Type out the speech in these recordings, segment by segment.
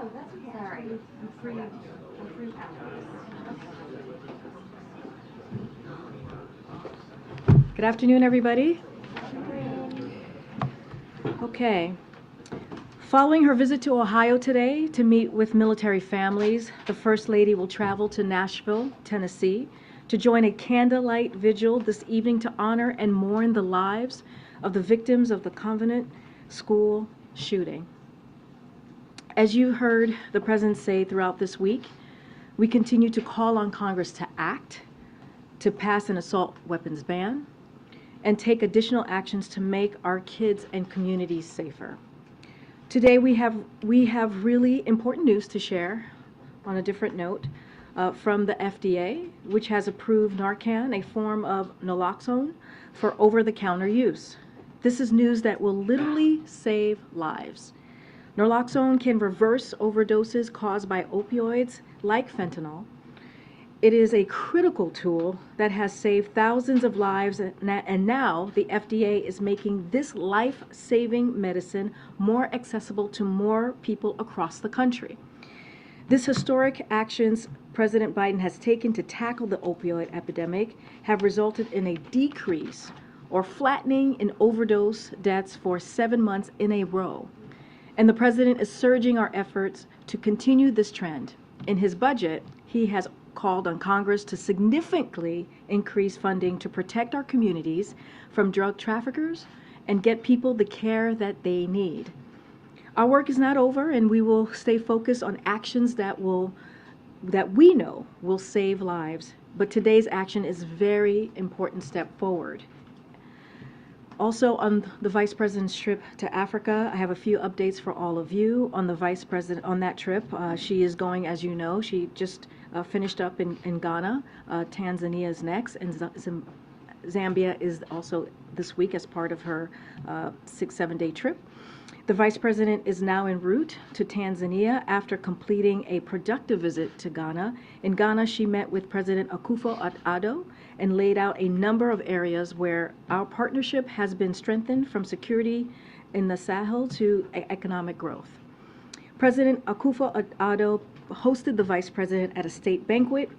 Oh, that's okay. Sorry. I'm free Good afternoon, everybody. Okay. Following her visit to Ohio today to meet with military families, the First Lady will travel to Nashville, Tennessee, to join a candlelight vigil this evening to honor and mourn the lives of the victims of the Convent school shooting. As you heard the President say throughout this week, we continue to call on Congress to act, to pass an assault weapons ban, and take additional actions to make our kids and communities safer. Today we have really important news to share on a different note from the FDA, which has approved Narcan, a form of naloxone, for over-the-counter use. This is news that will literally save lives. Naloxone can reverse overdoses caused by opioids like fentanyl. It is a critical tool that has saved thousands of lives, and now the FDA is making this life-saving medicine more accessible to more people across the country. This historic actions President Biden has taken to tackle the opioid epidemic have resulted in a decrease or flattening in overdose deaths for 7 months in a row. And the President is surging our efforts to continue this trend. In his budget, he has called on Congress to significantly increase funding to protect our communities from drug traffickers and get people the care that they need. Our work is not over, and we will stay focused on actions that we know will save lives. But today's action is a very important step forward. Also, on the Vice President's trip to Africa, I have a few updates for all of you on the Vice President on that trip. She is going, as you know, she just finished up in Ghana. Tanzania is next, and Zambia is also this week as part of her 6-7 day trip. The Vice President is now en route to Tanzania after completing a productive visit to Ghana. In Ghana, she met with President Akufo-Addo and laid out a number of areas where our partnership has been strengthened, from security in the Sahel to economic growth. President Akufo-Addo hosted the Vice President at a state banquet,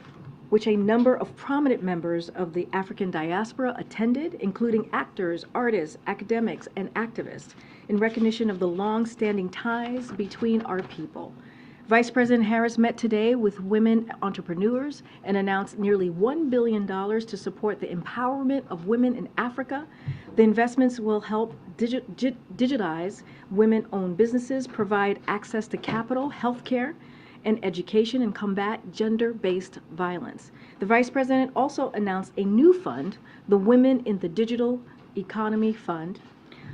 which a number of prominent members of the African diaspora attended, including actors, artists, academics, and activists, in recognition of the long-standing ties between our people. Vice President Harris met today with women entrepreneurs and announced nearly $1 billion to support the empowerment of women in Africa. The investments will help digitize women-owned businesses, provide access to capital, healthcare, and education, and combat gender-based violence. The Vice President also announced a new fund, the Women in the Digital Economy Fund,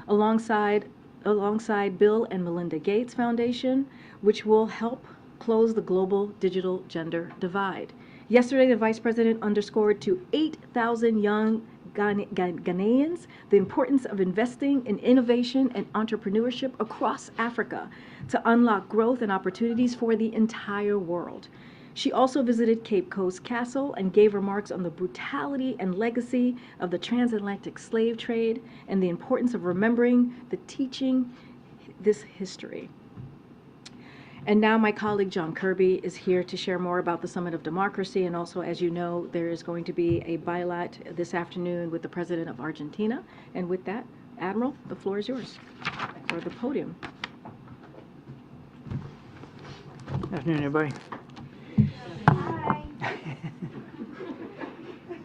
alongside Bill and Melinda Gates Foundation, which will help close the global digital gender divide. Yesterday, the Vice President underscored to 8,000 young Ghanaians the importance of investing in innovation and entrepreneurship across Africa to unlock growth and opportunities for the entire world. She also visited Cape Coast Castle and gave remarks on the brutality and legacy of the transatlantic slave trade and the importance of remembering teaching this history. And now my colleague John Kirby is here to share more about the Summit of Democracy, and also, as you know, there is going to be a bilat this afternoon with the President of Argentina. And with that, Admiral, the floor is yours, or the podium. Good afternoon, everybody. Hi.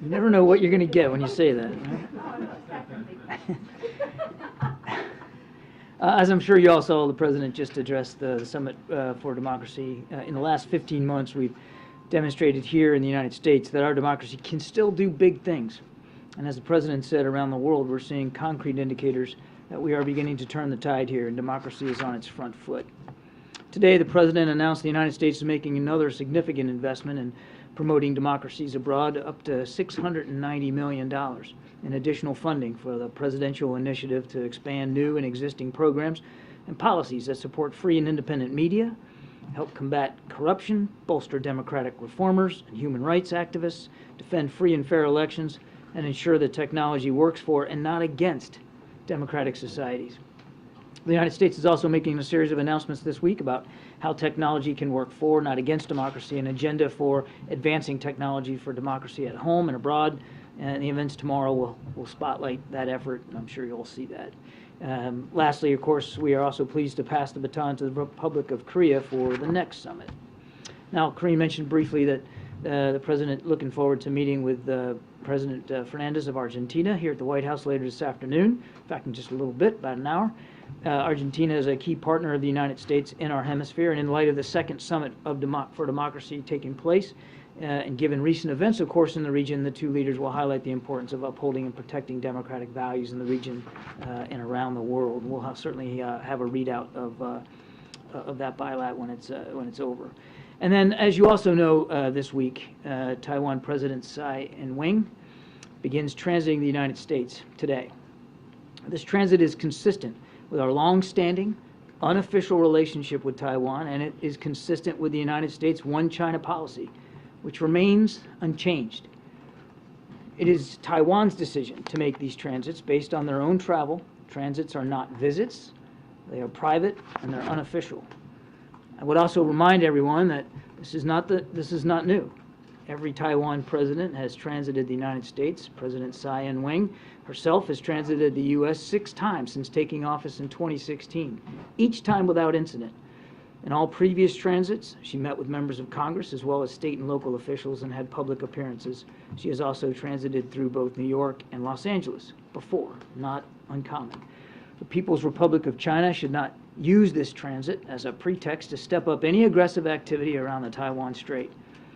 You never know what you're going to get when you say that, right? As I'm sure you all saw, the President just addressed the Summit for Democracy. In the last 15 months, we've demonstrated here in the United States that our democracy can still do big things. And as the President said, around the world, we're seeing concrete indicators that we are beginning to turn the tide here, and democracy is on its front foot. Today, the President announced the United States is making another significant investment in promoting democracies abroad, up to $690 million in additional funding for the presidential initiative to expand new and existing programs and policies that support free and independent media, help combat corruption, bolster democratic reformers and human rights activists, defend free and fair elections, and ensure that technology works for and not against democratic societies. The United States is also making a series of announcements this week about how technology can work for, not against democracy, an agenda for advancing technology for democracy at home and abroad. And the events tomorrow will spotlight that effort, and I'm sure you'll see that. Lastly, of course, we are also pleased to pass the baton to the Republic of Korea for the next summit. Now, Karine mentioned briefly that the President looking forward to meeting with President Fernandez of Argentina here at the White House later this afternoon. In fact, in just a little bit, about an hour. Argentina is a key partner of the United States in our hemisphere, and in light of the second summit for democracy taking place, and given recent events, of course, in the region, the two leaders will highlight the importance of upholding and protecting democratic values in the region and around the world. We'll certainly have a readout of that bilat when it's over. And then, as you also know, this week, Taiwan President Tsai Ing-wen begins transiting the United States today. This transit is consistent with our long-standing, unofficial relationship with Taiwan, and it is consistent with the United States' One China policy, which remains unchanged. It is Taiwan's decision to make these transits based on their own travel. Transits are not visits, they are private, and they're unofficial. I would also remind everyone that this is not new. Every Taiwan president has transited the United States. President Tsai Ing-wen herself has transited the U.S. 6 times since taking office in 2016, each time without incident. In all previous transits, she met with members of Congress as well as state and local officials and had public appearances. She has also transited through both New York and Los Angeles before, not uncommon. The People's Republic of China should not use this transit as a pretext to step up any aggressive activity around the Taiwan Strait.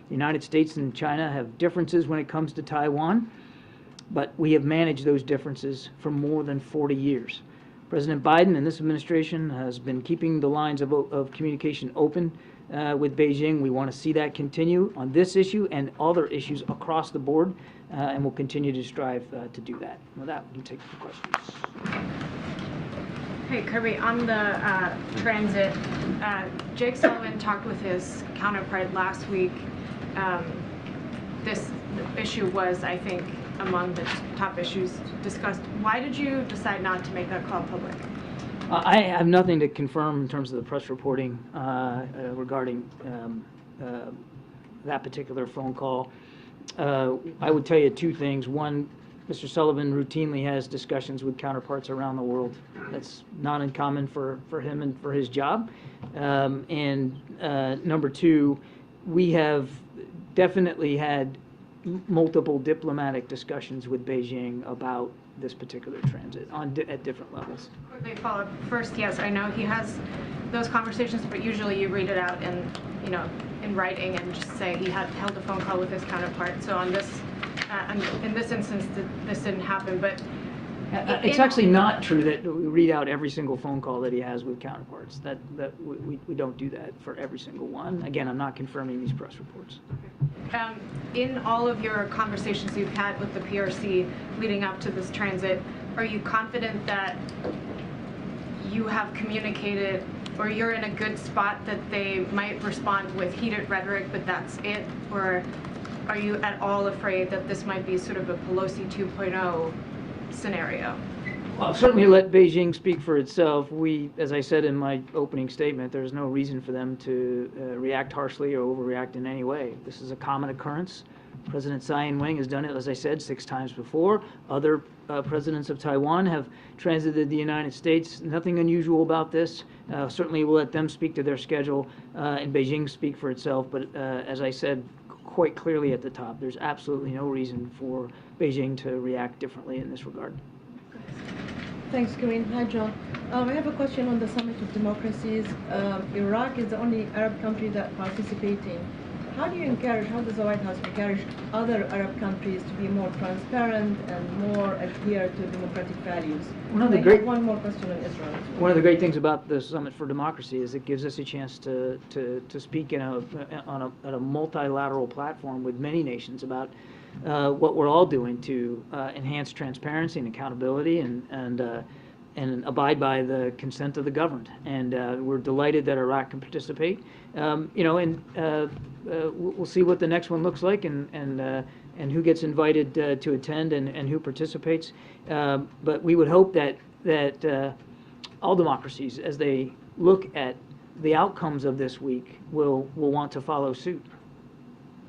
The United States and China have differences when it comes to Taiwan, but we have managed those differences for more than 40 years. President Biden and this administration has been keeping the lines of communication open with Beijing. We want to see that continue on this issue and other issues across the board, and we'll continue to strive to do that. With that, we can take the questions. Hey, Kirby, on the transit, Jake Sullivan talked with his counterpart last week. This issue was, I think, among the top issues discussed. Why did you decide not to make that call public? I have nothing to confirm in terms of the press reporting regarding that particular phone call. I would tell you 2 things. One, Mr. Sullivan routinely has discussions with counterparts around the world. That's not uncommon for him and for his job. And number 2, we have definitely had multiple diplomatic discussions with Beijing about this particular transit at different levels. Quickly follow up. First, yes, I know he has those conversations, but usually you read it out in writing and just say he had held a phone call with his counterpart. So on this, in this instance, this didn't happen. But it's actually not true that we read out every single phone call that he has with counterparts. That we don't do that for every single one. Again, I'm not confirming these press reports. In all of your conversations you've had with the PRC leading up to this transit, are you confident that you have communicated, or you're in a good spot that they might respond with heated rhetoric, but that's it? Or are you at all afraid that this might be sort of a Pelosi 2.0 scenario? Well, certainly let Beijing speak for itself. As I said in my opening statement, there's no reason for them to react harshly or overreact in any way. This is a common occurrence. President Tsai Ing-wen has done it, as I said, 6 times before. Other presidents of Taiwan have transited the United States. Nothing unusual about this. Certainly we'll let them speak to their schedule and Beijing speak for itself. But as I said quite clearly at the top, there's absolutely no reason for Beijing to react differently in this regard. Thanks, Karine. Hi, John. I have a question on the Summit of Democracies. Iraq is the only Arab country that participating. How does the White House encourage other Arab countries to be more transparent and more adhere to democratic values? I have one more question on Israel. One of the great things about the Summit for Democracy is it gives us a chance to speak on a multilateral platform with many nations about what we're all doing to enhance transparency and accountability and abide by the consent of the governed. And we're delighted that Iraq can participate. We'll see what the next one looks like and who gets invited to attend and who participates. But we would hope that all democracies, as they look at the outcomes of this week, will want to follow suit.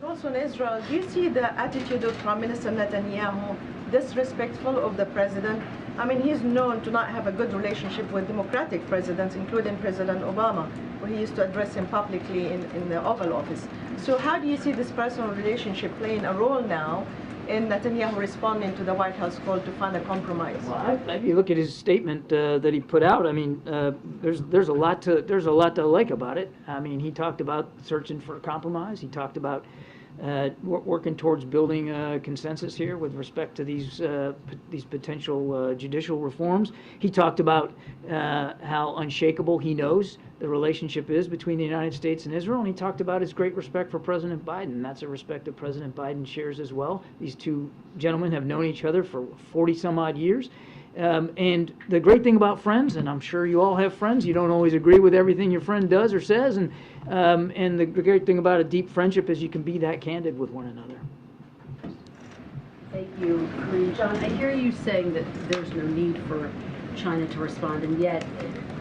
Also in Israel, do you see the attitude of Prime Minister Netanyahu disrespectful of the president? I mean, he's known to not have a good relationship with democratic presidents, including President Obama, where he used to address him publicly in the Oval Office. So how do you see this personal relationship playing a role now in Netanyahu responding to the White House call to find a compromise? Well, if you look at his statement that he put out, I mean, there's a lot to like about it. I mean, he talked about searching for a compromise. He talked about working towards building a consensus here with respect to these potential judicial reforms. He talked about how unshakable he knows the relationship is between the United States and Israel, and he talked about his great respect for President Biden. That's a respect that President Biden shares as well. These two gentlemen have known each other for 40 some odd years. And the great thing about friends, and I'm sure you all have friends, you don't always agree with everything your friend does or says, and the great thing about a deep friendship is you can be that candid with one another. Thank you, Karine. John, I hear you saying that there's no need for China to respond, and yet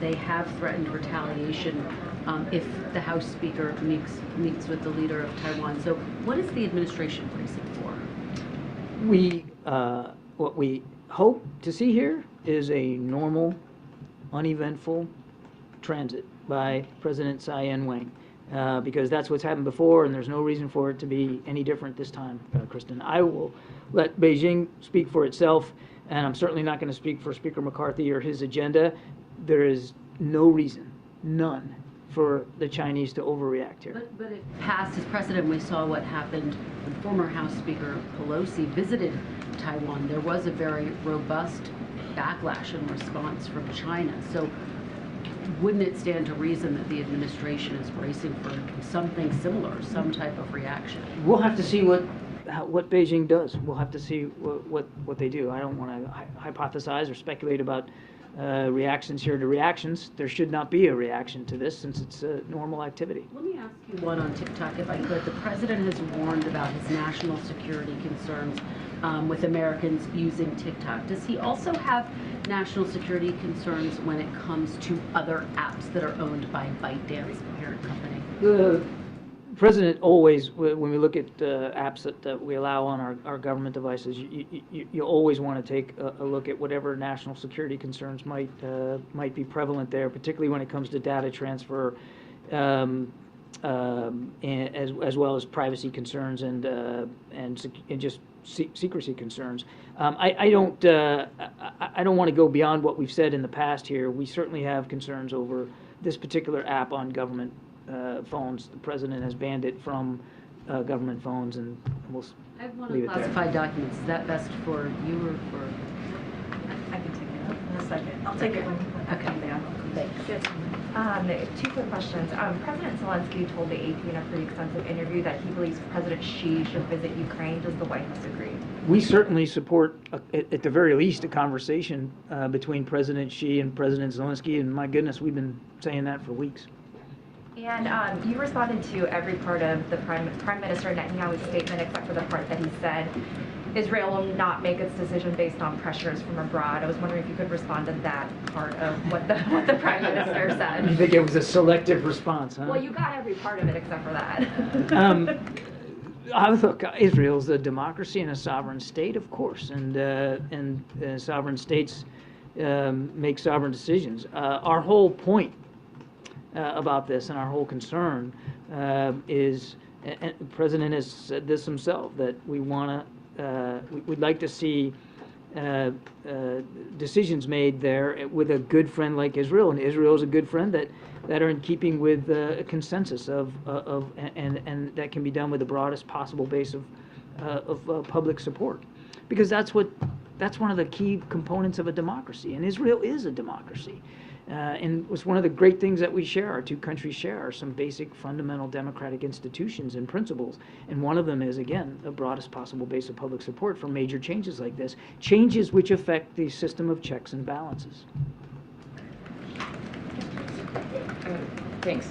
they have threatened retaliation if the House Speaker meets with the leader of Taiwan. So what is the administration bracing for? What we hope to see here is a normal, uneventful transit by President Tsai Ing-wen, because that's what's happened before, and there's no reason for it to be any different this time, Kristen. I will let Beijing speak for itself, and I'm certainly not going to speak for Speaker McCarthy or his agenda. There is no reason, none, for the Chinese to overreact here. But it passed as precedent. We saw what happened when former House Speaker Pelosi visited Taiwan. There was a very robust backlash and response from China. So wouldn't it stand to reason that the administration is bracing for something similar, some type of reaction? We'll have to see what Beijing does. We'll have to see what they do. I don't want to hypothesize or speculate about reactions here to reactions. There should not be a reaction to this since it's a normal activity. Let me ask you one on TikTok, if I could. The president has warned about his national security concerns with Americans using TikTok. Does he also have national security concerns when it comes to other apps that are owned by ByteDance, the parent company? The president always, when we look at apps that we allow on our government devices, you always want to take a look at whatever national security concerns might be prevalent there, particularly when it comes to data transfer, and as well as privacy concerns and just secrecy concerns. I don't want to go beyond what we've said in the past here. We certainly have concerns over this particular app on government phones. The president has banned it from government phones, and we'll I have one leave on it there. classified documents. Is that best for you or for? I can take it up in a second. I'll take it when you come down. Thanks. Two quick questions. President Zelensky told the AP in a pretty extensive interview that he believes President Xi should visit Ukraine. Does the White House agree? We certainly support, at the very least, a conversation between President Xi and President Zelensky, and my goodness, we've been saying that for weeks. And you responded to every part of the Prime Minister Netanyahu's statement except for the part that he said Israel will not make its decision based on pressures from abroad. I was wondering if you could respond to that part of what the Prime Minister said. You think it was a selective response, huh? Well, you got every part of it except for that. Look, Israel's a democracy and a sovereign state, of course, and sovereign states make sovereign decisions. Our whole point about this and our whole concern is, and the president has said this himself, that we'd like to see decisions made there with a good friend like Israel, and Israel is a good friend that are in keeping with a consensus and that can be done with the broadest possible base of public support, because that's one of the key components of a democracy, and Israel is a democracy. And it's one of the great things that we share, our two countries share, are some basic fundamental democratic institutions and principles. And one of them is, again, the broadest possible base of public support for major changes like this, changes which affect the system of checks and balances. Thanks.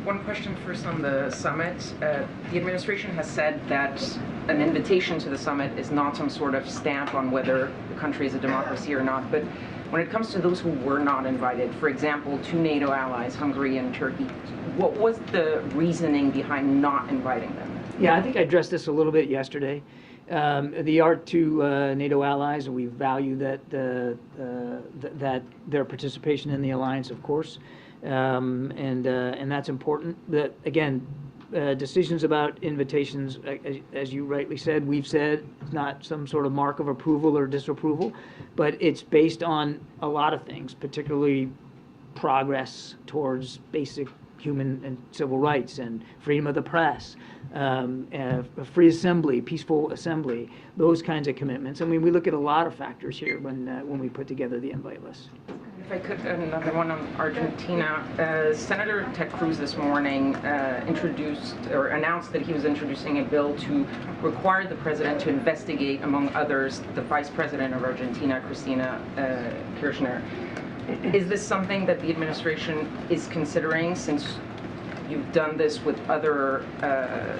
One question first on the summit. The administration has said that an invitation to the summit is not some sort of stamp on whether the country is a democracy or not, but When it comes to those who were not invited, for example, two NATO allies, Hungary and Turkey, what was the reasoning behind not inviting them? Yeah, I think I addressed this a little bit yesterday. The are two NATO allies, and we value that their participation in the alliance, of course, and that's important. That again, decisions about invitations, as you rightly said, we've said it's not some sort of mark of approval or disapproval, but it's based on a lot of things, particularly progress towards basic human and civil rights and freedom of the press, free assembly, peaceful assembly, those kinds of commitments. I mean, we look at a lot of factors here when we put together the invite list. If I could, another one on Argentina. Senator Ted Cruz this morning introduced or announced that he was introducing a bill to require the president to investigate, among others, the vice president of Argentina, Cristina Kirchner. Is this something that the administration is considering, since you've done this with other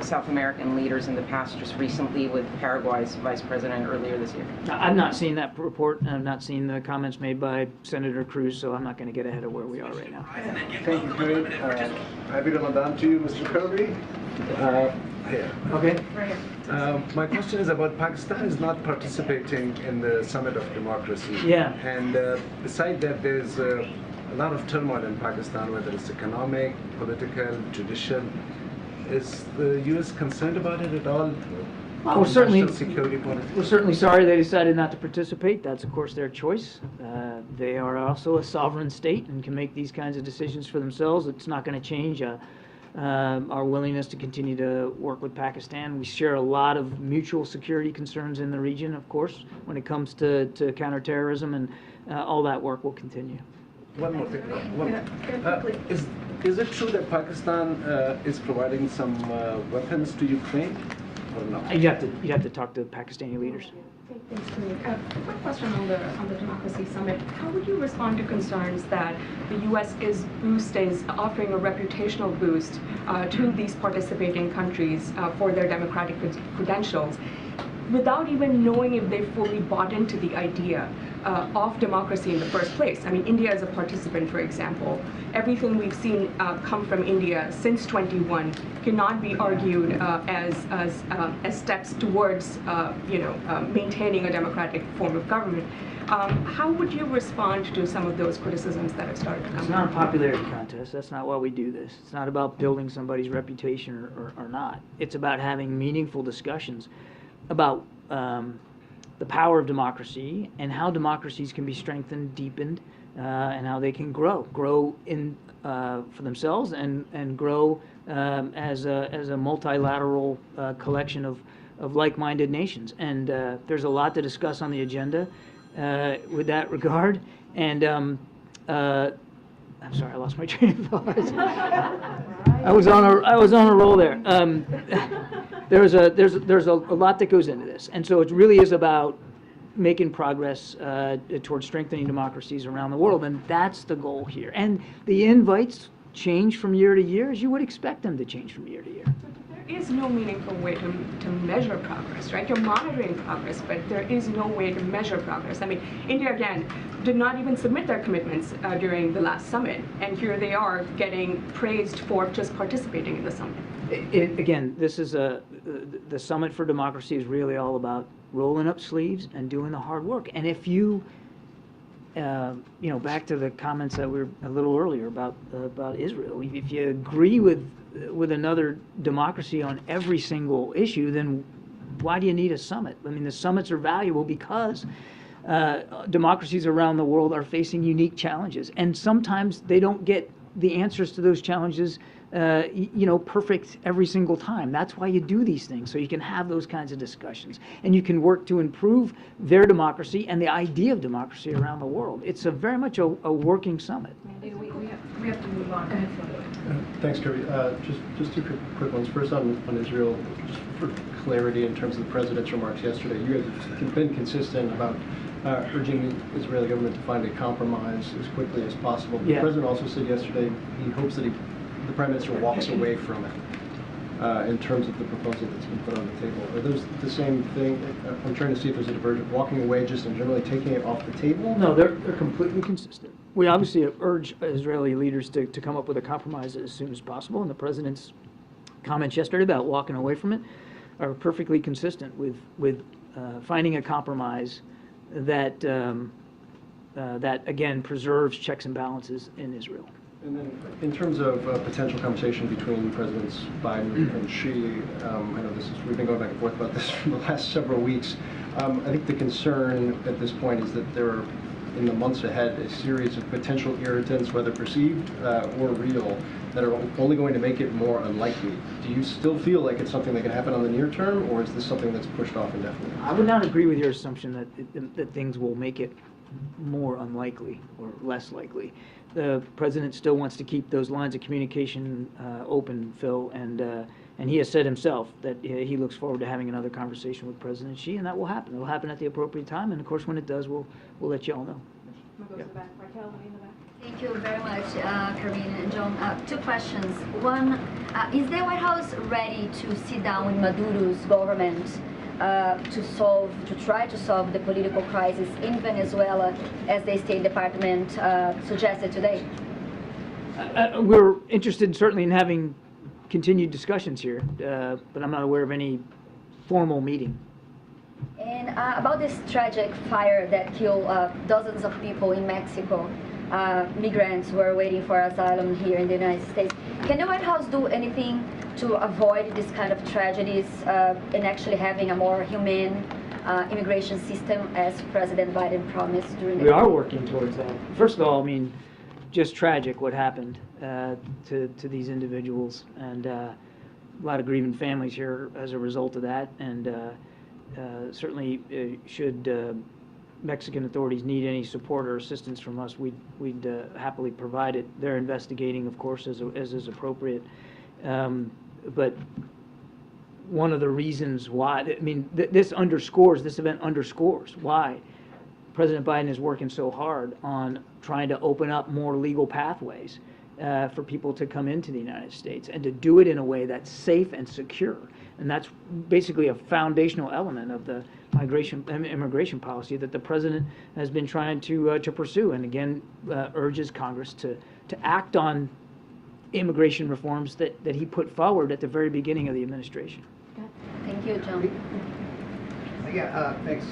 South American leaders in the past, just recently with Paraguay's vice president earlier this year? I've not seen that report, and I've not seen the comments made by Senator Cruz, so I'm not going to get ahead of where we are right now. Thank you, Karine. Happy Ramadan to you, Mr. Kirby. Here. Okay. My question is about Pakistan is not participating in the Summit of Democracy. Yeah. And beside that, there's a lot of turmoil in Pakistan, whether it's economic, political, judicial. Is the U.S. concerned about it at all? We're certainly, National security politics? we're certainly sorry they decided not to participate. That's, of course, their choice. They are also a sovereign state and can make these kinds of decisions for themselves. It's not going to change our willingness to continue to work with Pakistan. We share a lot of mutual security concerns in the region, of course, when it comes to counterterrorism, and all that work will continue. One more thing. Is it true that Pakistan is providing some weapons to Ukraine, or no? You'd have to talk to Pakistani leaders. Thanks, Karine. Quick question on the Democracy Summit. How would you respond to concerns that the U.S. is offering a reputational boost to these participating countries for their democratic credentials, without even knowing if they fully bought into the idea of democracy in the first place? I mean, India is a participant, for example. Everything we've seen come from India since 21 cannot be argued as steps towards, maintaining a democratic form of government. How would you respond to some of those criticisms that have started to come? It's not a popularity contest. That's not why we do this. It's not about building somebody's reputation or not. It's about having meaningful discussions about the power of democracy and how democracies can be strengthened, deepened, and how they can grow in for themselves and grow as a multilateral collection of like-minded nations. And there's a lot to discuss on the agenda with that regard. And I'm sorry, I lost my train of thought. I was on a roll there. There's a lot that goes into this, and so it really is about making progress towards strengthening democracies around the world, and that's the goal here. And the invites change from year to year, as you would expect them to change from year to year. There is no meaningful way to measure progress, right? You're monitoring progress, but there is no way to measure progress. I mean, India, again, did not even submit their commitments during the last summit, and here they are getting praised for just participating in the summit. Again, this is the Summit for Democracy is really all about rolling up sleeves and doing the hard work. And if you, back to the comments that were a little earlier about Israel, if you agree with another democracy on every single issue, then why do you need a summit? I mean, the summits are valuable because democracies around the world are facing unique challenges, and sometimes they don't get the answers to those challenges perfect every single time. That's why you do these things, so you can have those kinds of discussions, and you can work to improve their democracy and the idea of democracy around the world. It's very much a working summit. We have to move on. Go ahead. Thanks, Kirby. Just two quick ones. First on Israel, just for clarity in terms of the president's remarks yesterday. You have been consistent about urging the Israeli government to find a compromise as quickly as possible. Yeah. The president also said yesterday he hopes that the Prime Minister walks away from it. in terms of the proposal that's been put on the table? Are those the same thing? I'm trying to see if there's a divergence, walking away just and generally taking it off the table? No, they're completely consistent. We obviously urge Israeli leaders to come up with a compromise as soon as possible, and the president's comments yesterday about walking away from it are perfectly consistent with finding a compromise that that again preserves checks and balances in Israel. And then, in terms of potential conversation between Presidents Biden and Xi, I know we've been going back and forth about this for the last several weeks. I think the concern at this point is that there are, in the months ahead, a series of potential irritants, whether perceived or real, that are only going to make it more unlikely. Do you still feel like it's something that can happen on the near term, or is this something that's pushed off indefinitely? I would not agree with your assumption that things will make it more unlikely or less likely. The president still wants to keep those lines of communication open, Phil, and he has said himself that he looks forward to having another conversation with President Xi, and that will happen. It will happen at the appropriate time, and of course, when it does, we'll let you all know. We'll go to the back. Raquel, in the back. Thank you very much, Karine and John. Two questions. One, is the White House ready to sit down with Maduro's government to try to solve the political crisis in Venezuela, as the State Department suggested today? We're interested certainly in having continued discussions here, but I'm not aware of any formal meeting. And about this tragic fire that killed dozens of people in Mexico, migrants who are waiting for asylum here in the United States. Can the White House do anything to avoid this kind of tragedies and actually having a more humane immigration system, as President Biden promised during the... We are working towards that. First of all, I mean, just tragic what happened to these individuals, and a lot of grieving families here as a result of that, and certainly should Mexican authorities need any support or assistance from us, we'd happily provide it. They're investigating, of course, as is appropriate. But one of the reasons why, I mean, this event underscores why President Biden is working so hard on trying to open up more legal pathways for people to come into the United States, and to do it in a way that's safe and secure. And that's basically a foundational element of the immigration policy that the president has been trying to pursue, and again urges Congress to act on immigration reforms that he put forward at the very beginning of the administration. Thank you, John. Yeah, thanks.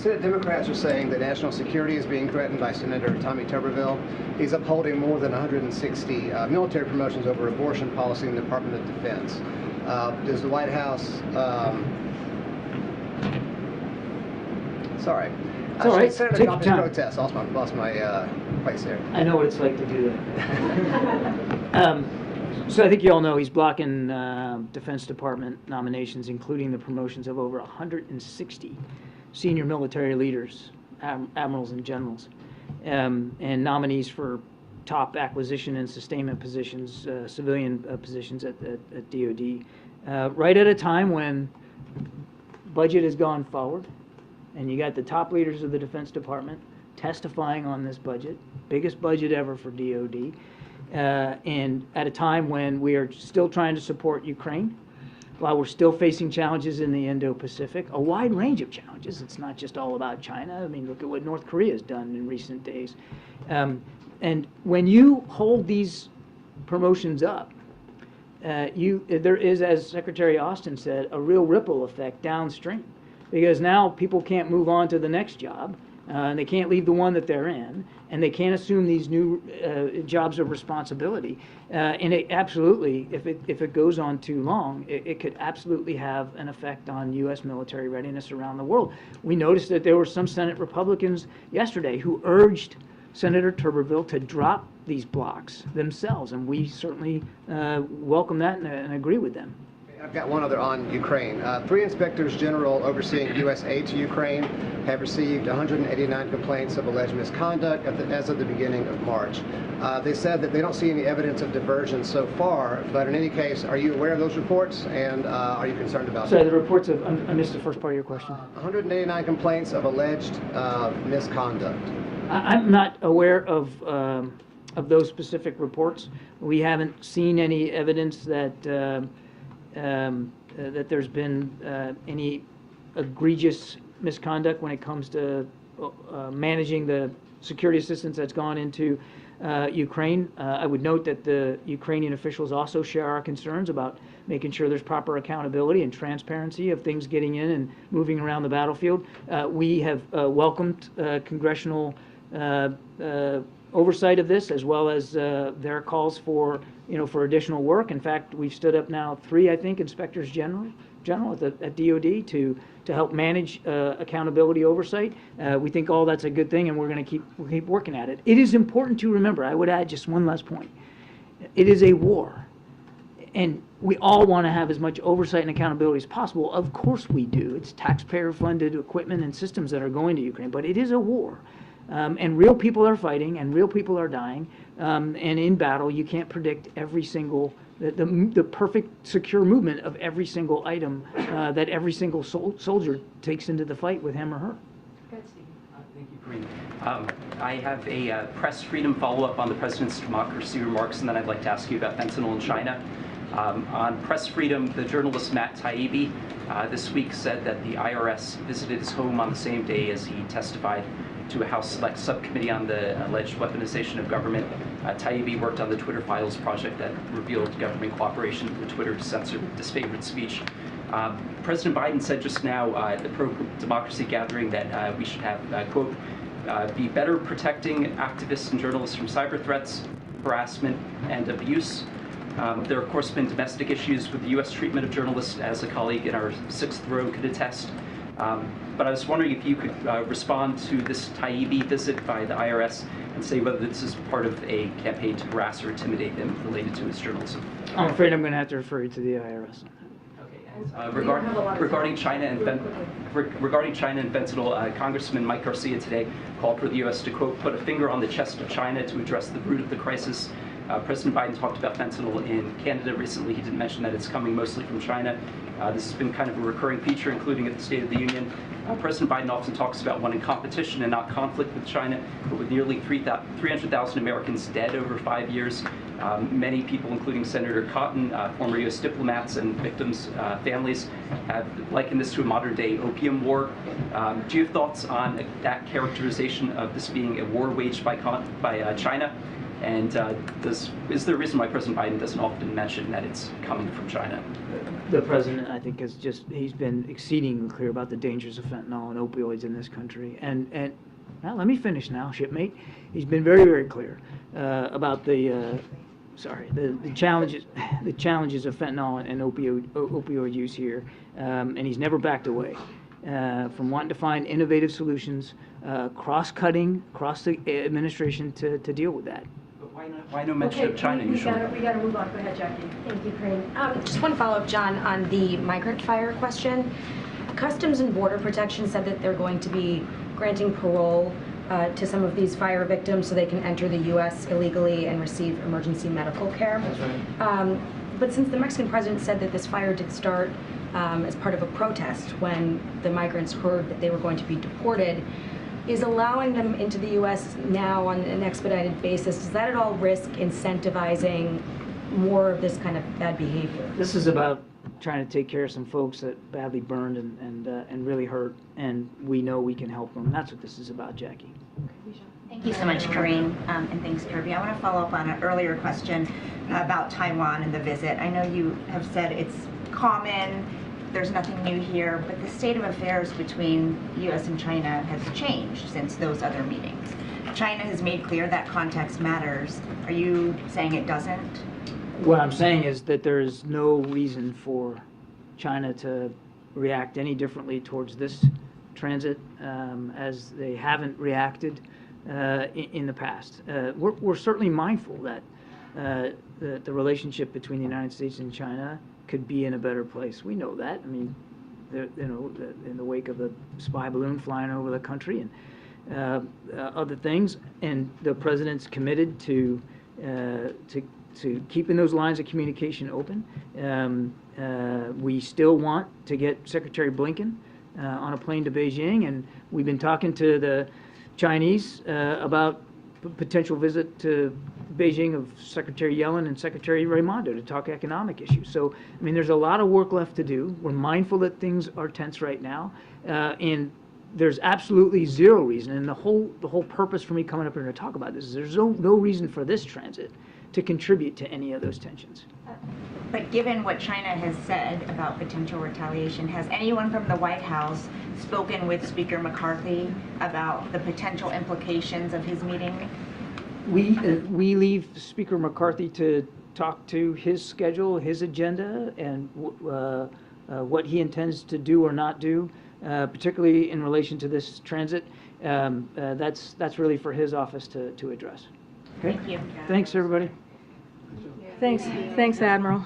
Senate Democrats are saying that national security is being threatened by Senator Tommy Tuberville. He's upholding more than 160 military promotions over abortion policy in the Department of Defense. Does the White House... sorry. It's all right. Senator Take your time. Protest. Lost my place there. I know what it's like to do that. So I think you all know he's blocking Defense Department nominations, including the promotions of over 160 senior military leaders, admirals and generals, and nominees for top acquisition and sustainment positions, civilian positions at DoD, right at a time when budget has gone forward, and you got the top leaders of the Defense Department testifying on this budget, biggest budget ever for DoD. And at a time when we are still trying to support Ukraine, while we're still facing challenges in the Indo-Pacific, a wide range of challenges. It's not just all about China. I mean, look at what North Korea has done in recent days. And when you hold these promotions up, there is, as Secretary Austin said, a real ripple effect downstream, because now people can't move on to the next job. And they can't leave the one that they're in, and they can't assume these new jobs of responsibility. And it absolutely, if it goes on too long, it could absolutely have an effect on U.S. military readiness around the world. We noticed that there were some Senate Republicans yesterday who urged Senator Tuberville to drop these blocks themselves, and we certainly welcome that and agree with them. I've got one other on Ukraine. 3 inspectors general overseeing U.S. aid to Ukraine have received 189 complaints of alleged misconduct as of the beginning of March. They said that they don't see any evidence of diversion so far, but in any case, are you aware of those reports, and are you concerned about Sorry, them? the reports of, I missed the first part of your question. 189 complaints of alleged misconduct. I'm not aware of those specific reports. We haven't seen any evidence that that there's been any egregious misconduct when it comes to managing the security assistance that's gone into Ukraine. I would note that the Ukrainian officials also share our concerns about making sure there's proper accountability and transparency of things getting in and moving around the battlefield. We have welcomed congressional oversight of this, as well as their calls for, for additional work. In fact, we've stood up now 3, I think, inspectors general at DOD to help manage accountability oversight. We think all that's a good thing, and we're going to keep working at it. It is important to remember, I would add just one last point. It is a war, and we all want to have as much oversight and accountability as possible. Of course we do. It's taxpayer-funded equipment and systems that are going to Ukraine, but it is a war. And real people are fighting, and real people are dying. And in battle, you can't predict every single, the perfect secure movement of every single item that every single soldier takes into the fight with him or her. Thank you, Karine. I have a press freedom follow-up on the President's democracy remarks, and then I'd like to ask you about fentanyl in China. On press freedom, the journalist Matt Taibbi this week said that the IRS visited his home on the same day as he testified to a House Select Subcommittee on the alleged weaponization of government. Taibbi worked on the Twitter Files project that revealed government cooperation with Twitter to censor disfavored speech. President Biden said just now at the pro-democracy gathering that we should have, quote, be better protecting activists and journalists from cyber threats, harassment, and abuse. There, of course, been domestic issues with the U.S. treatment of journalists, as a colleague in our 6th row could attest. But I was wondering if you could respond to this Taibbi visit by the IRS and say whether this is part of a campaign to harass or intimidate him related to his journalism. I'm afraid I'm going to have to refer you to the IRS. Regarding China and fentanyl, Congressman Mike Garcia today called for the U.S. to, quote, put a finger on the chest of China to address the root of the crisis. President Biden talked about fentanyl in Canada recently. He didn't mention that it's coming mostly from China. This has been kind of a recurring feature, including at the State of the Union. President Biden often talks about wanting competition and not conflict with China, but with nearly 300,000 Americans dead over 5 years, many people, including Senator Cotton, former U.S. diplomats and victims' families, have likened this to a modern-day opium war. Do you have thoughts on that characterization of this being a war waged by China? And is there a reason why President Biden doesn't often mention that it's coming from China? The president, I think, he's been exceedingly clear about the dangers of fentanyl and opioids in this country. And now let me finish now, shipmate. He's been very, very clear about the challenges of fentanyl and opioid use here, and he's never backed away from wanting to find innovative solutions, cross-cutting, across the administration to deal with that. Why no mention of China usually? We got to move on. Go ahead, Jackie. Thank you, Karine. Just one follow-up, John, on the migrant fire question. Customs and Border Protection said that they're going to be granting parole to some of these fire victims so they can enter the U.S. illegally and receive emergency medical care. That's right. But since the Mexican president said that this fire did start as part of a protest when the migrants heard that they were going to be deported, is allowing them into the U.S. now on an expedited basis, does that at all risk incentivizing more of this kind of bad behavior? This is about trying to take care of some folks that badly burned and really hurt, and we know we can help them. That's what this is about, Jackie. Thank you so much, Karine, and thanks, Kirby. I want to follow up on an earlier question about Taiwan and the visit. I know you have said it's common, there's nothing new here, but the state of affairs between the U.S. and China has changed since those other meetings. China has made clear that context matters. Are you saying it doesn't? What I'm saying is that there is no reason for China to react any differently towards this transit as they haven't reacted in the past. We're certainly mindful that the relationship between the United States and China could be in a better place. We know that. I mean, in the wake of the spy balloon flying over the country and other things, and the president's committed to keeping those lines of communication open. We still want to get Secretary Blinken on a plane to Beijing, and we've been talking to the Chinese about potential visit to Beijing of Secretary Yellen and Secretary Raimondo to talk economic issues. So, I mean, there's a lot of work left to do. We're mindful that things are tense right now, and there's absolutely zero reason, and the whole purpose for me coming up here to talk about this is there's no reason for this transit to contribute to any of those tensions. But given what China has said about potential retaliation, has anyone from the White House spoken with Speaker McCarthy about the potential implications of his meeting? We leave Speaker McCarthy to talk to his schedule, his agenda, and what he intends to do or not do, particularly in relation to this transit. That's really for his office to address. Okay? Thank you. Thanks, everybody. Thanks, Admiral.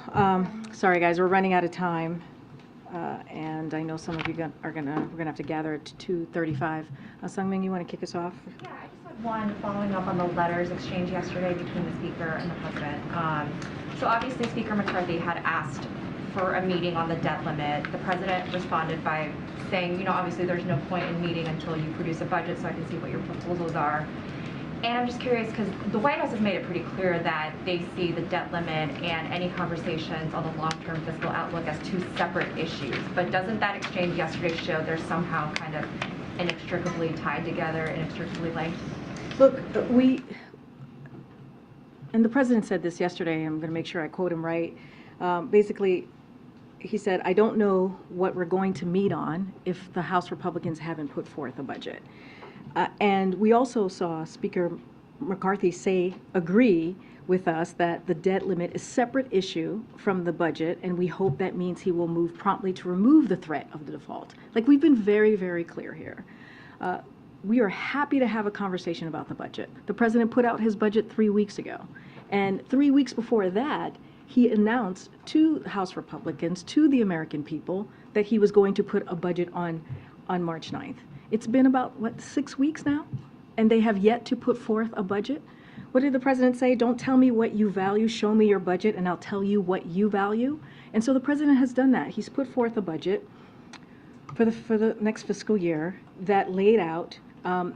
Sorry, guys, we're running out of time, and I know some of you we're gonna have to gather at 2:35. Sungmin, you want to kick us off? Yeah, I just had one following up on the letters exchanged yesterday between the Speaker and the President. So obviously Speaker McCarthy had asked for a meeting on the debt limit. The President responded by saying, you know, obviously there's no point in meeting until you produce a budget so I can see what your proposals are. And I'm just curious because the White House has made it pretty clear that they see the debt limit and any conversations on the long-term fiscal outlook as two separate issues. But doesn't that exchange yesterday show they're somehow kind of inextricably tied together, inextricably linked? Look, and the President said this yesterday, I'm going to make sure I quote him right. Basically, he said, I don't know what we're going to meet on if the House Republicans haven't put forth a budget. And we also saw Speaker McCarthy agree with us that the debt limit is a separate issue from the budget, and we hope that means he will move promptly to remove the threat of the default. Like, we've been very, very clear here. We are happy to have a conversation about the budget. The President put out his budget 3 weeks ago, and 3 weeks before that, he announced to House Republicans, to the American people, that he was going to put a budget on March 9th. It's been about, 6 weeks now? And they have yet to put forth a budget? What did the President say? Don't tell me what you value, show me your budget, and I'll tell you what you value. And so the President has done that. He's put forth a budget for the next fiscal year that laid out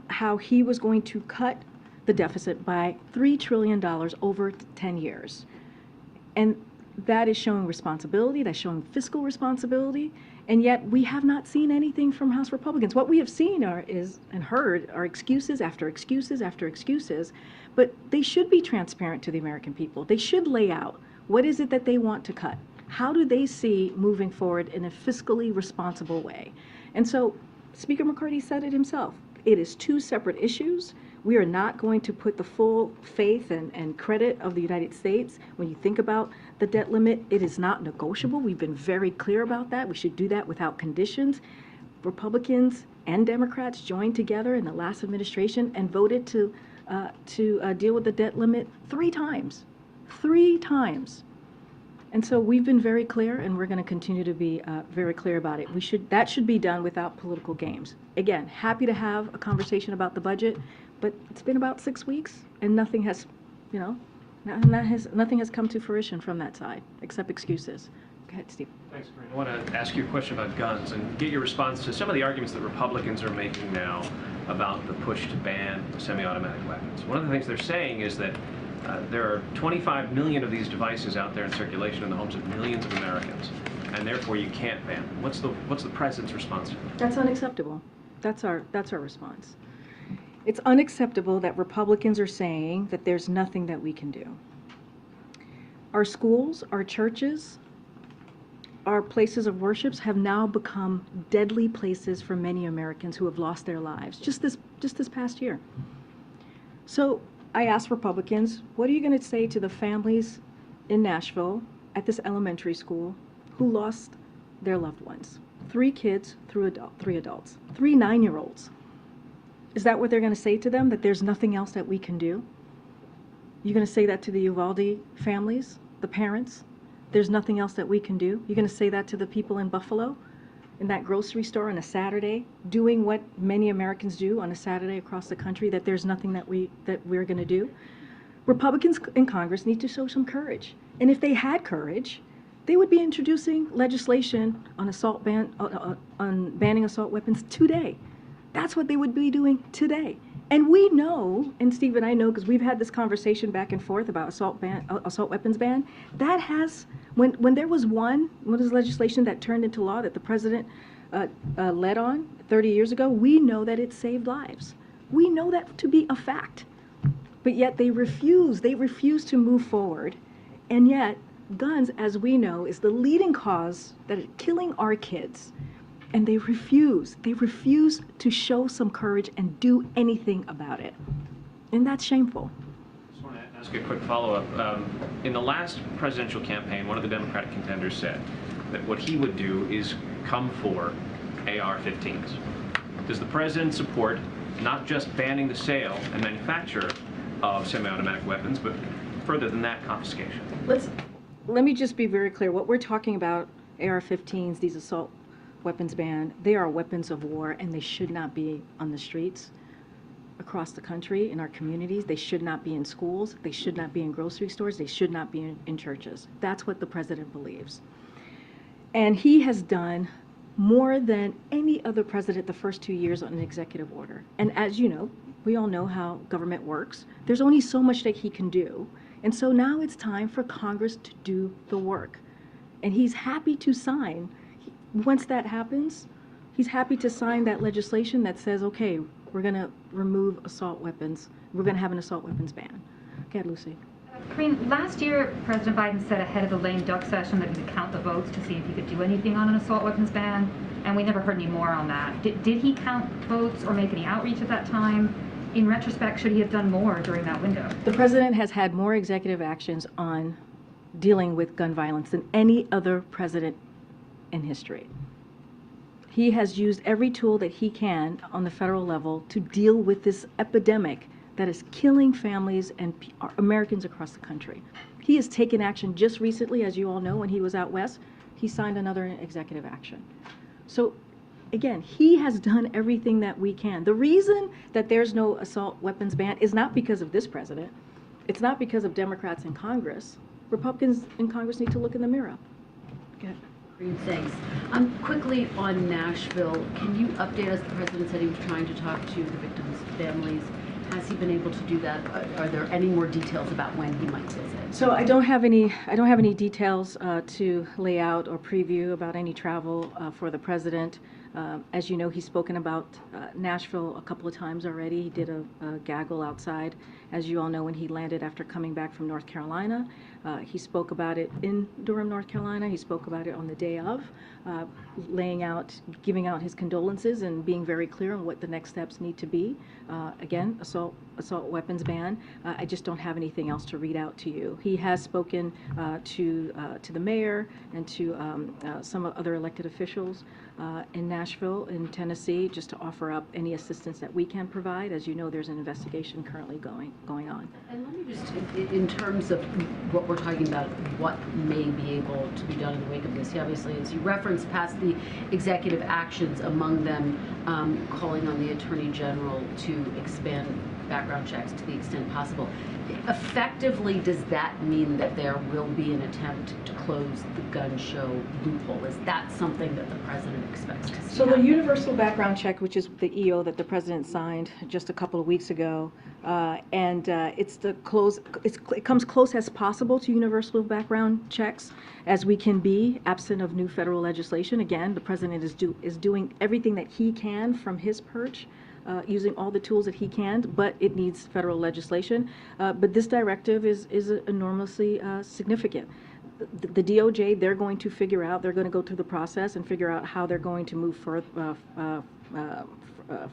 how he was going to cut the deficit by $3 trillion over 10 years. And that is showing responsibility, that's showing fiscal responsibility, and yet we have not seen anything from House Republicans. What we have seen and heard are excuses after excuses after excuses, but they should be transparent to the American people. They should lay out what is it that they want to cut. How do they see moving forward in a fiscally responsible way? And so Speaker McCarthy said it himself. It is two separate issues. We are not going to put the full faith and credit of the United States. When you think about the debt limit, it is not negotiable. We've been very clear about that. We should do that without conditions. Republicans and Democrats joined together in the last administration and voted to deal with the debt limit 3 times. 3 times. And so we've been very clear, and we're going to continue to be very clear about it. That should be done without political games. Again, happy to have a conversation about the budget, but it's been about 6 weeks, and nothing has, nothing has come to fruition from that side, except excuses. Go ahead, Steve. Thanks, Karine. I want to ask you a question about guns and get your response to some of the arguments that Republicans are making now about the push to ban semi-automatic weapons. One of the things they're saying is that there are 25 million of these devices out there in circulation in the homes of millions of Americans, and therefore you can't ban them. What's the President's response to that? That's unacceptable. That's our response. It's unacceptable that Republicans are saying that there's nothing that we can do. Our schools, our churches, our places of worship have now become deadly places for many Americans who have lost their lives just this past year. So I asked Republicans, what are you going to say to the families in Nashville at this elementary school who lost their loved ones? 3 kids, 3 adults, 3 9-year-olds. Is that what they're going to say to them, that there's nothing else that we can do? You're going to say that to the Uvalde families, the parents? There's nothing else that we can do? You're going to say that to the people in Buffalo, in that grocery store on a Saturday, doing what many Americans do on a Saturday across the country, that there's nothing that we're going to do? Republicans in Congress need to show some courage. And if they had courage, they would be introducing legislation on on banning assault weapons today. That's what they would be doing today. And we know, and Steve and I know, because we've had this conversation back and forth about assault weapons ban. That has, when there was one legislation that turned into law that the president led on 30 years ago, we know that it saved lives. We know that to be a fact. But yet they refuse to move forward. And yet, guns, as we know, is the leading cause that is killing our kids. And they refuse to show some courage and do anything about it. And that's shameful. I just want to ask a quick follow-up. In the last presidential campaign, one of the Democratic contenders said that what he would do is come for AR-15s. Does the president support not just banning the sale and manufacture of semi-automatic weapons, but further than that, confiscation? Let me just be very clear. What we're talking about, AR-15s, these assault weapons ban, they are weapons of war, and they should not be on the streets across the country, in our communities. They should not be in schools. They should not be in grocery stores. They should not be in churches. That's what the president believes. And he has done more than any other president the first 2 years on an executive order. And as you know, we all know how government works. There's only so much that he can do. And so now it's time for Congress to do the work. And he's happy to sign. Once that happens, he's happy to sign that legislation that says, okay, we're going to remove assault weapons. We're going to have an assault weapons ban. Go ahead, Lucy. Karine, last year, President Biden said ahead of the lame duck session that he would count the votes to see if he could do anything on an assault weapons ban, and we never heard any more on that. Did he count votes or make any outreach at that time? In retrospect, should he have done more during that window? The president has had more executive actions on dealing with gun violence than any other president in history. He has used every tool that he can on the federal level to deal with this epidemic that is killing families and Americans across the country. He has taken action just recently, as you all know, when he was out west, he signed another executive action. So again, he has done everything that we can. The reason that there's no assault weapons ban is not because of this president. It's not because of Democrats in Congress. Republicans in Congress need to look in the mirror. Go ahead. Thanks. Quickly on Nashville, can you update us? The president said he was trying to talk to the victims' families. Has he been able to do that? Are there any more details about when he might visit? So I don't have any details to lay out or preview about any travel for the president. As you know, he's spoken about Nashville a couple of times already. He did a gaggle outside, as you all know, when he landed after coming back from North Carolina. He spoke about it in Durham, North Carolina. He spoke about it on the day of, giving out his condolences and being very clear on what the next steps need to be. Again, assault weapons ban. I just don't have anything else to read out to you. He has spoken to the mayor and to some other elected officials in Nashville, in Tennessee, just to offer up any assistance that we can provide. As you know, there's an investigation currently going on. And let me just, in terms of what we're talking about, what may be able to be done in the wake of this, obviously, as you referenced, past the executive actions, among them calling on the Attorney General to expand background checks to the extent possible. Effectively, does that mean that there will be an attempt to close the gun show loophole? Is that something that the president expects to see? So the universal background check, which is the EO that the president signed just a couple of weeks ago, it comes close as possible to universal background checks as we can be, absent of new federal legislation. Again, the president is doing everything that he can from his perch, using all the tools that he can, but it needs federal legislation. But this directive is enormously significant. The DOJ, they're going to go through the process and figure out how they're going to move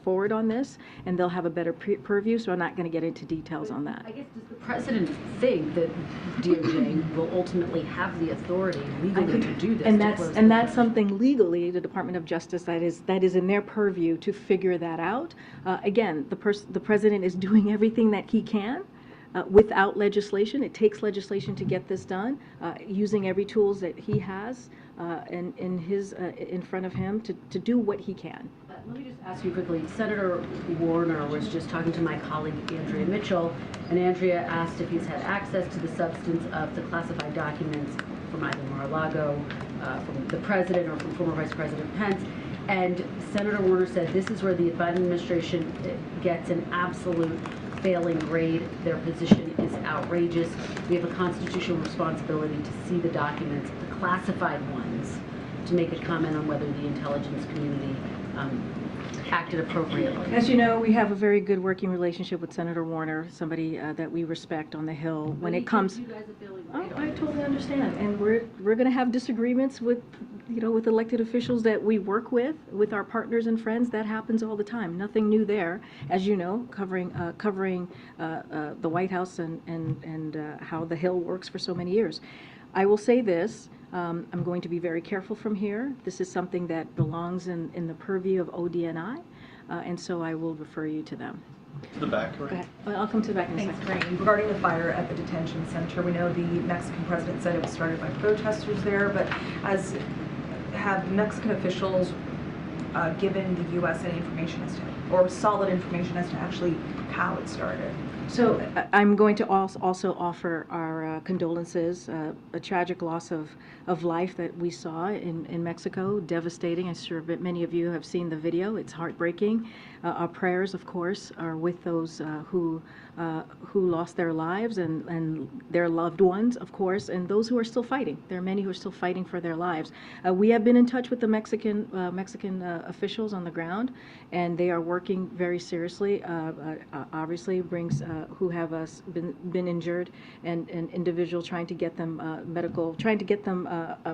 forward on this, and they'll have a better purview, so I'm not going to get into details on that. I guess, does the president think that DOJ will ultimately have the authority legally to do this? And that's something legally, the Department of Justice, that is in their purview to figure that out. Again, the president is doing everything that he can. Without legislation, it takes legislation to get this done, using every tools that he has in front of him to do what he can. Let me just ask you quickly. Senator Warner was just talking to my colleague Andrea Mitchell, and Andrea asked if he's had access to the substance of the classified documents from either Mar-a-Lago, from the president, or from former Vice President Pence. And Senator Warner said this is where the Biden administration gets an absolute failing grade. Their position is outrageous. We have a constitutional responsibility to see the documents, the classified ones, to make a comment on whether the intelligence community acted appropriately. As you know, we have a very good working relationship with Senator Warner, somebody that we respect on the Hill. When it comes, I totally understand, and we're going to have disagreements with, with elected officials that we work with our partners and friends. That happens all the time. Nothing new there, as you know, covering the White House and how the Hill works for so many years. I will say this. I'm going to be very careful from here. This is something that belongs in the purview of ODNI, and so I will refer you to them. To the back. Go ahead. I'll come to the back in a Thanks, second. Karine. Regarding the fire at the detention center, we know the Mexican president said it was started by protesters there, but have Mexican officials given the U.S. any information as to, or solid information as to actually how it started? So I'm going to also offer our condolences, a tragic loss of life that we saw in Mexico, devastating. I'm sure many of you have seen the video. It's heartbreaking. Our prayers, of course, are with those who lost their lives and their loved ones, of course, and those who are still fighting. There are many who are still fighting for their lives. We have been in touch with the Mexican officials on the ground, and they are working very seriously. Obviously, brings who have been injured and individual trying to get them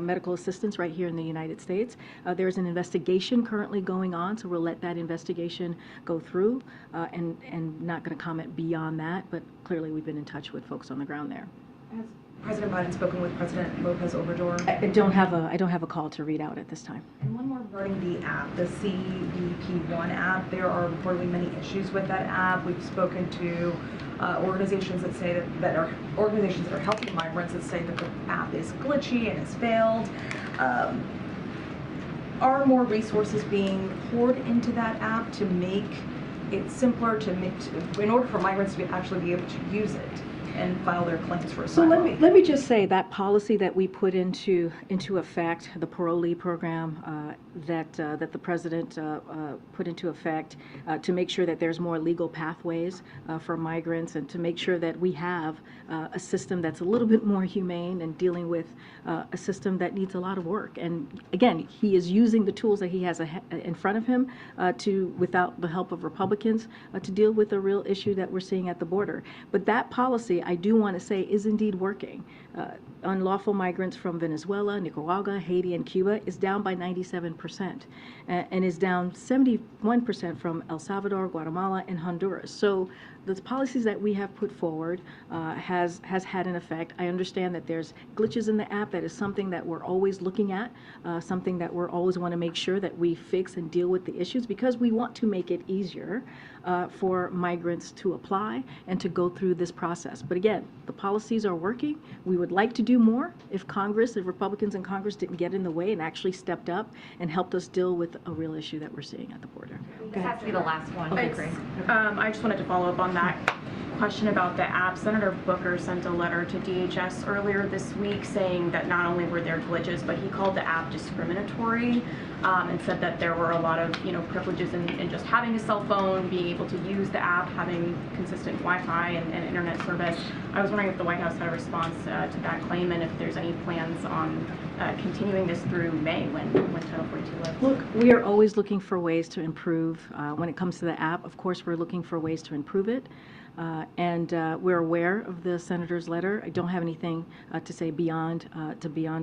medical assistance right here in the United States. There's an investigation currently going on, so we'll let that investigation go through, and not going to comment beyond that, but clearly we've been in touch with folks on the ground there. Has President Biden spoken with President Lopez Obrador? I don't have a call to read out at this time. And one more regarding the app, the CBP1 app. There are reportedly many issues with that app. We've spoken to organizations that say that are organizations that are helping migrants that say that the app is glitchy and has failed. Are more resources being poured into that app to make it simpler in order for migrants to actually be able to use it and file their claims for So asylum? let me just say that policy that we put into effect, the parolee program that the president put into effect to make sure that there's more legal pathways for migrants and to make sure that we have a system that's a little bit more humane and dealing with a system that needs a lot of work. And again, he is using the tools that he has in front of him without the help of Republicans, to deal with the real issue that we're seeing at the border. But that policy, I do want to say, is indeed working. Unlawful migrants from Venezuela, Nicaragua, Haiti, and Cuba is down by 97%, and is down 71% from El Salvador, Guatemala, and Honduras. So the policies that we have put forward has had an effect. I understand that there's glitches in the app. That is something that we're always looking at, something that we're always want to make sure that we fix and deal with the issues, because we want to make it easier for migrants to apply and to go through this process. But again, the policies are working. We would like to do more if Republicans in Congress didn't get in the way and actually stepped up and helped us deal with a real issue that we're seeing at the border. This has to be the last one. Okay, Great. I just wanted to follow up on that question about the app. Senator Booker sent a letter to DHS earlier this week saying that not only were there glitches, but he called the app discriminatory, and said that there were a lot of privileges in just having a cell phone, being able to use the app, having consistent Wi-Fi and internet service. I was wondering if the White House had a response to that claim, and if there's any plans on continuing this through May when Title 42 lifts. Look, we are always looking for ways to improve. When it comes to the app, of course, we're looking for ways to improve it. And we're aware of the senator's letter. I don't have anything to say beyond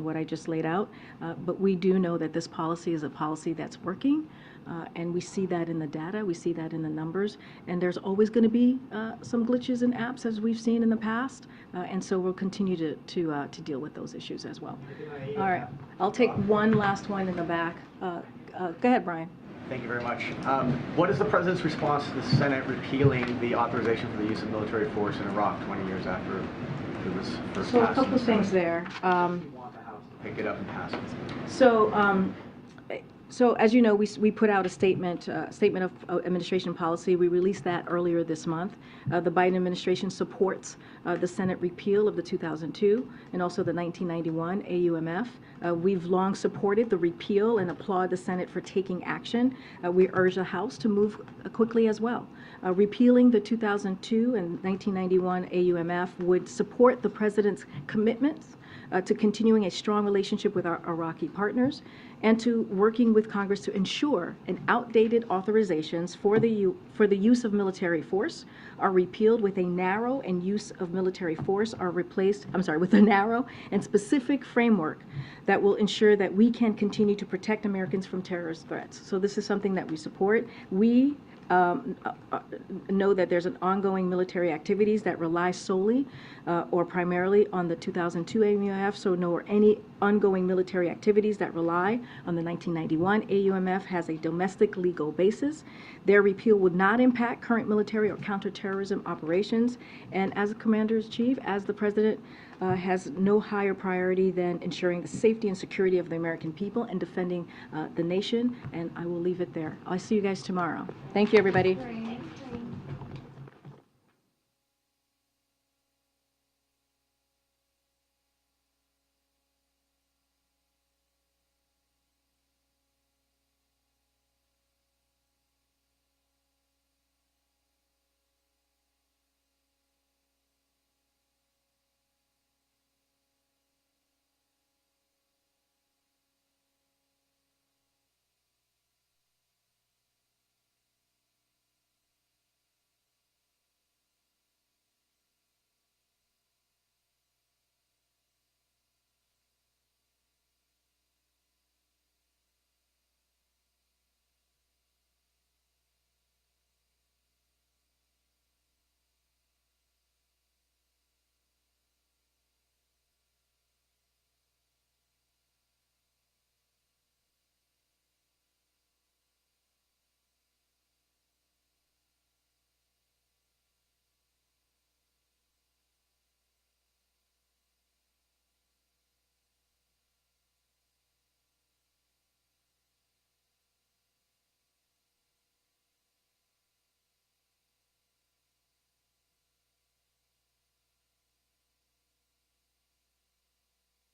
what I just laid out. But we do know that this policy is a policy that's working. And we see that in the data, we see that in the numbers, and there's always going to be some glitches in apps, as we've seen in the past, and so we'll continue to deal with those issues as well. All right, I'll take one last one in the back. Go ahead, Brian. Thank you very much. What is the President's response to the Senate repealing the authorization for the use of military force in Iraq 20 years after it was first So passed? a couple of things there. Pick it up and pass it. So So as you know, we put out a statement of administration policy. We released that earlier this month. The Biden administration supports the Senate repeal of the 2002 and also the 1991 AUMF. We've long supported the repeal and applaud the Senate for taking action. We urge the House to move quickly as well. Repealing the 2002 and 1991 AUMF would support the President's commitments to continuing a strong relationship with our Iraqi partners and to working with Congress to ensure an outdated authorizations for the use of military force are repealed with a narrow and use of military force are replaced, with a narrow and specific framework that will ensure that we can continue to protect Americans from terrorist threats. So this is something that we support. We know that there's an ongoing military activities that rely solely or primarily on the 2002 AUMF, so no any ongoing military activities that rely on the 1991 AUMF has a domestic legal basis. Their repeal would not impact current military or counterterrorism operations, and as a Commander-in-Chief, as the President has no higher priority than ensuring the safety and security of the American people and defending the nation, and I will leave it there. I'll see you guys tomorrow. Thank you, everybody.